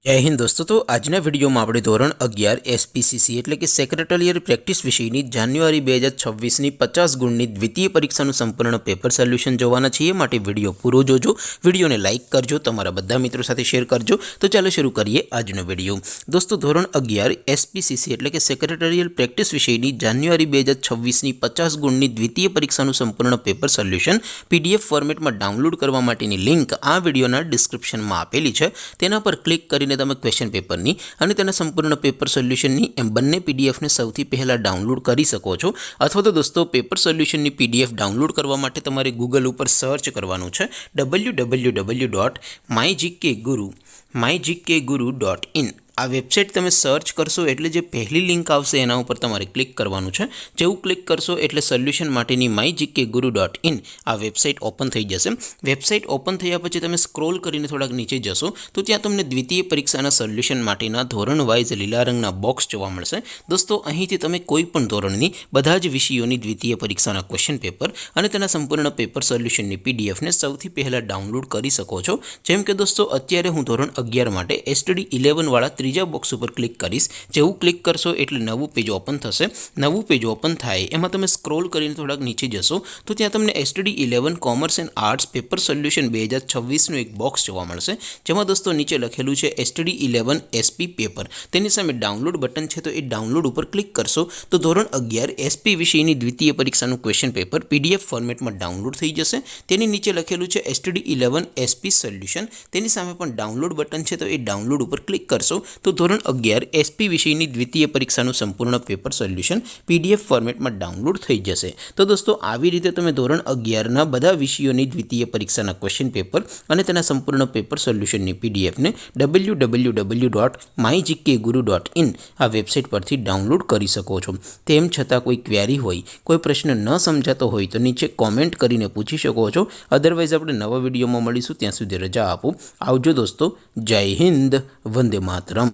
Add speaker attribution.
Speaker 1: जय हिंद दोस्तों। तो आजना वीडियो में આપણે ધોરણ 11 એસપીસીસી એટલે કે સેક્રેટરીયલ પ્રેક્ટિસ વિષયની જાન્યુઆરી 2026ની 50 ગુણની દ્વિતીય પરીક્ષાનું સંપૂર્ણ પેપર સોલ્યુશન જોવાના છીએ। માટે વિડીયો પૂરો જોજો, વિડીયોને લાઇક કરજો, તમારા બધા મિત્રો સાથે શેર કરજો। તો ચાલો શરૂ કરીએ આજનો વિડીયો। દોસ્તો ધોરણ 11 એસપીસીસી એટલે કે સેક્રેટરીયલ પ્રેક્ટિસ વિષયની જાન્યુઆરી 2026ની 50 ગુણની દ્વિતીય પરીક્ષાનું સંપૂર્ણ પેપર સોલ્યુશન પીડીએફ ફોર્મેટમાં ડાઉનલોડ કરવા માટેની લિંક આ વિડીયોના ડિસ્ક્રિપ્શનમાં આપેલી છે। તેના પર ક્લિક કરીને તમે ક્વેશ્ચન પેપરની અને તેના સંપૂર્ણ પેપર સોલ્યુશનની એમ બંને પીડીએફને સૌથી પહેલાં ડાઉનલોડ કરી શકો છો। અથવા તો દોસ્તો પેપર સોલ્યુશનની પીડીએફ ડાઉનલોડ કરવા માટે તમારે ગૂગલ ઉપર સર્ચ કરવાનું છે www.mygkguru.in। આ વેબસાઇટ તમે સર્ચ કરશો એટલે જે પહેલી લિંક આવશે એના ઉપર તમારે ક્લિક કરવાનું છે। જેવું ક્લિક કરશો એટલે સોલ્યુશન માટેની mygkguru.in આ વેબસાઇટ ઓપન થઈ જશે। વેબસાઇટ ઓપન થયા પછી તમે સ્ક્રોલ કરીને થોડાક નીચે જશો તો ત્યાં તમને દ્વિતીય પરીક્ષાના સોલ્યુશન માટેના ધોરણ વાઇઝ લીલા રંગના બોક્સ જોવા મળશે। દોસ્તો અહીંથી તમે કોઈ પણ ધોરણની બધા જ વિષયોની દ્વિતીય પરીક્ષાના ક્વેશ્ચન પેપર અને તેના સંપૂર્ણ પેપર સોલ્યુશનની પીડીએફને સૌથી પહેલાં ડાઉનલોડ કરી શકો છો। જેમ કે દોસ્તો અત્યારે હું ધોરણ 11 માટે STD 11 વાળા ત્રીજા બોક્સ ઉપર ક્લિક કરીશ। જેવું ક્લિક કરશો એટલે નવું પેજ ઓપન થશે। નવું પેજ ઓપન થાય એમાં તમે સ્ક્રોલ કરીને થોડાક નીચે જશો તો ત્યાં તમને STD 11 commerce and arts paper solution 2026નું એક બોક્સ જોવા મળશે। જેમાં દોસ્તો નીચે લખેલું છે STD 11 SP પેપર। તેની સામે ડાઉનલોડ બટન છે, તો એ ડાઉનલોડ ઉપર ક્લિક કરશો તો ધોરણ 11 SP વિષયની દ્વિતીય પરીક્ષાનું ક્વેશ્ચન પેપર PDF ફોર્મેટમાં ડાઉનલોડ થઈ જશે। તેની નીચે લખેલું છે STD 11 SP સોલ્યુશન। તેની સામે પણ ડાઉનલોડ બટન છે, તો એ ડાઉનલોડ ઉપર ક્લિક કરશો તો ધોરણ 11 SP વિષયની દ્વિતીય પરીક્ષાનું સંપૂર્ણ પેપર સોલ્યુશન PDF ફોર્મેટમાં ડાઉનલોડ થઈ જશે। તો દોસ્તો આવી રીતે તમે ધોરણ 11ના બધા વિષયોની દ્વિતીય પરીક્ષાના ક્વેશ્ચન પેપર અને તેના સંપૂર્ણ પેપર સોલ્યુશનની પીડીએફને www.mygkguru.in આ વેબસાઇટ પરથી ડાઉનલોડ કરી શકો છો। તેમ છતાં કોઈ ક્વેરી હોય, કોઈ પ્રશ્ન ન સમજાતો હોય તો નીચે કોમેન્ટ કરીને પૂછી શકો છો। અદરવાઇઝ આપણે નવા વિડીયોમાં મળીશું, ત્યાં સુધી રજા આપો। આવજો દોસ્તો। જય હિન્દ, વંદે માતરમ।